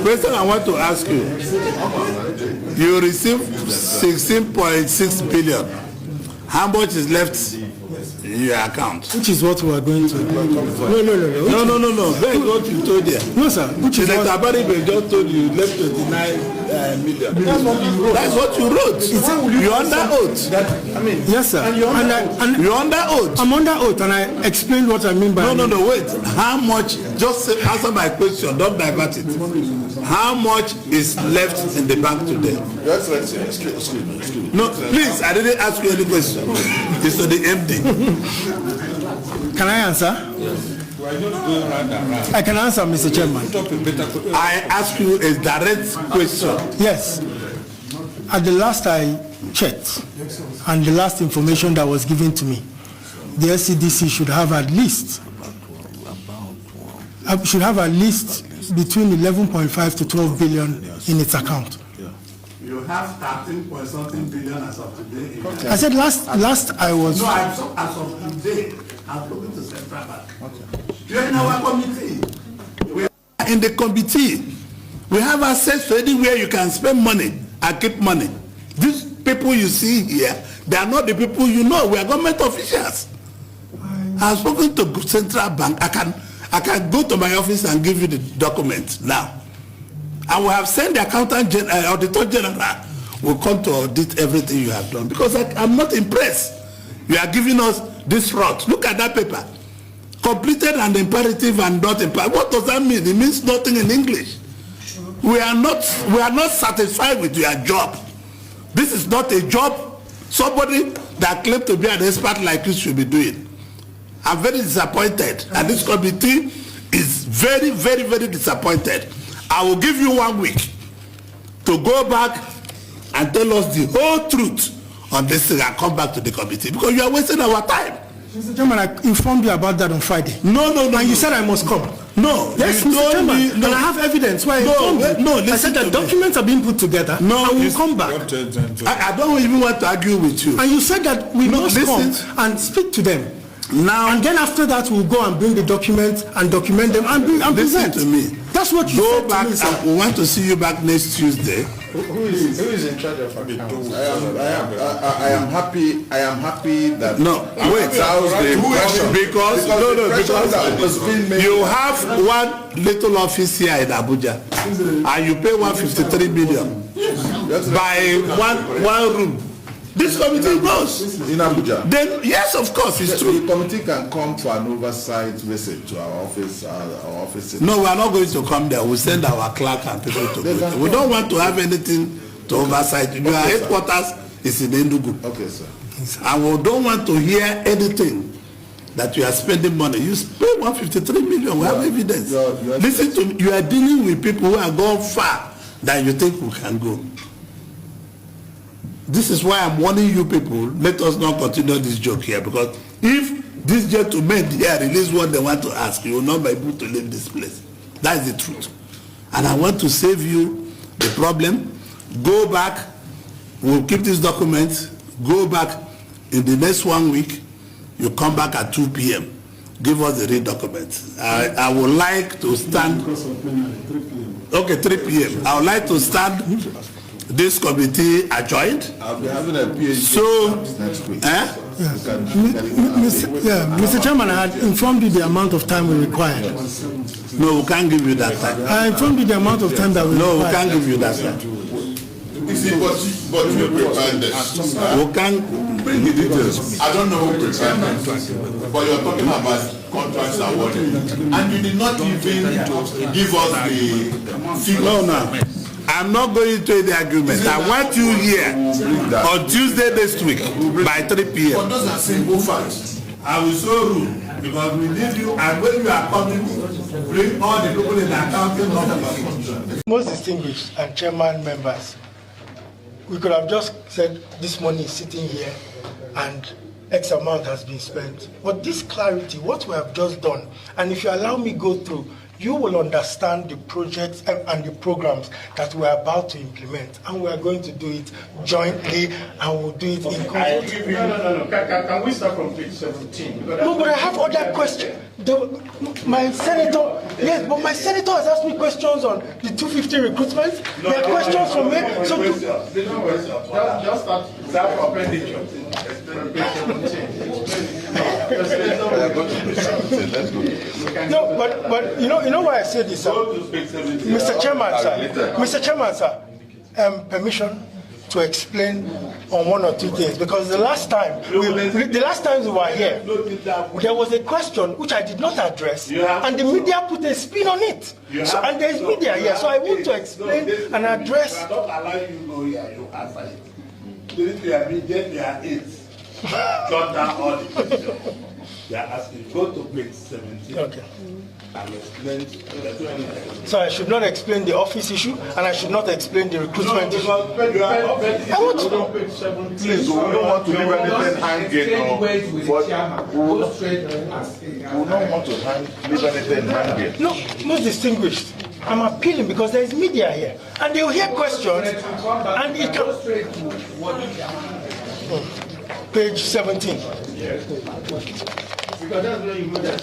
question I want to ask you. You received 16.6 billion. How much is left in your account? Which is what we are going to. No. That is what you told them. No, sir. Which is what Tabari just told you left 29 million. That's what you wrote. You're under oath. Yes, sir. And you're under oath. I'm under oath, and I explained what I mean by. No. Wait. How much? Just answer my question. Don't divert it. How much is left in the bank today? Your Excellency, excuse me. No, please. I didn't ask you any question. It's to the MD. Can I answer? Yes. I can answer, Mr. Chairman. I ask you a direct question. Yes. At the last I checked, and the last information that was given to me, the SEDC should have at least between 11.5 to 12 billion in its account. You have 13.something billion as of today. I said last I was. No, as of today, I'm looking to Central Bank. Okay. You're in our committee. We are in the committee. We have access to anywhere you can spend money and keep money. These people you see here, they are not the people you know. We are government officials. I've spoken to Central Bank. I can go to my office and give you the document now. I will have sent the accountant auditor general will come to audit everything you have done, because I'm not impressed. You are giving us this route. Look at that paper. Completed and imperative and not imperative. What does that mean? It means nothing in English. We are not satisfied with your job. This is not a job somebody that claims to be an expert like you should be doing. I'm very disappointed, and this committee is very, very, very disappointed. I will give you 1 week to go back and tell us the whole truth on this thing and come back to the committee, because you are wasting our time. Mr. Chairman, I informed you about that on Friday. No. And you said I must come. No. Yes, Mr. Chairman. And I have evidence why I informed you. I said that documents are being put together. No, and we'll come back. I don't even want to argue with you. And you said that we must come and speak to them. Now, and then after that, we'll go and bring the documents and document them and present. Listen to me. That's what you go said back to me, sir. We want to see you back next Tuesday. Who is in charge of accounts? I am happy that because you have one little office here in Abuja and you pay 153 million by one room. This committee knows. In Abuja? Then, yes, of course, it's true. The committee can come for an oversight visit to our office. No, we are not going to come there. We'll send our clerk and people to go. We don't want to have anything to oversight. Your headquarters is in Enugu. Okay, sir. And we don't want to hear anything that you are spending money. You spend 153 million. We have evidence. Listen to me. You are dealing with people who are gone far than you think we can go. This is why I'm warning you people, let us not continue this joke here, because if these gentlemen here release what they want to ask, you will not be able to leave this place. That is the truth. And I want to save you the problem. Go back. We'll keep this document. Go back in the next 1 week. You come back at 2 p.m. Give us the real document. I would like to stand. Okay, 3 p.m. I would like to stand this committee adjourned. I'll be having a PhD so next week. Mr. Chairman, I had informed you the amount of time we required. No, we can't give you that time. I informed you the amount of time that we required. No, we can't give you that time. You see, but you prepared this. We can't bring the details. I don't know who prepared this, but you're talking about contracts awarded, and you did not even give us the figure. No. I'm not going to the argument. I want you here on Tuesday next week by 3 p.m. But those are simple facts. I will show you, because we need you, and when you are coming, bring all the people in the accounting office. Most distinguished and chairman members, we could have just said this money is sitting here and X amount has been spent. But this clarity, what we have just done, and if you allow me go through, you will understand the projects and the programs that we're about to implement, and we're going to do it jointly, and we'll do it in conjunction. No. Can we start from page 17? No, but I have other questions. My senator, yes, but my senator has asked me questions on the 250 recruitment. There are questions from me. So just start from penditure. No, but you know why I say this, sir? Mr. Chairman, sir, permission to explain on one or two things, because the last time we were here, there was a question which I did not address, and the media put a spin on it. So, and there is media here, so I want to explain and address. I don't allow you to go here, you answer it. They are eight. Jot down all the questions. They are asking, go to page 17. Okay. And explain. So I should not explain the office issue, and I should not explain the recruitment issue. Please, we don't want to leave anything hanging. We don't want to leave anything hanging. No, most distinguished. I'm appealing because there is media here, and they will hear questions, and it can. Page 17. Yes. Because that's where you know that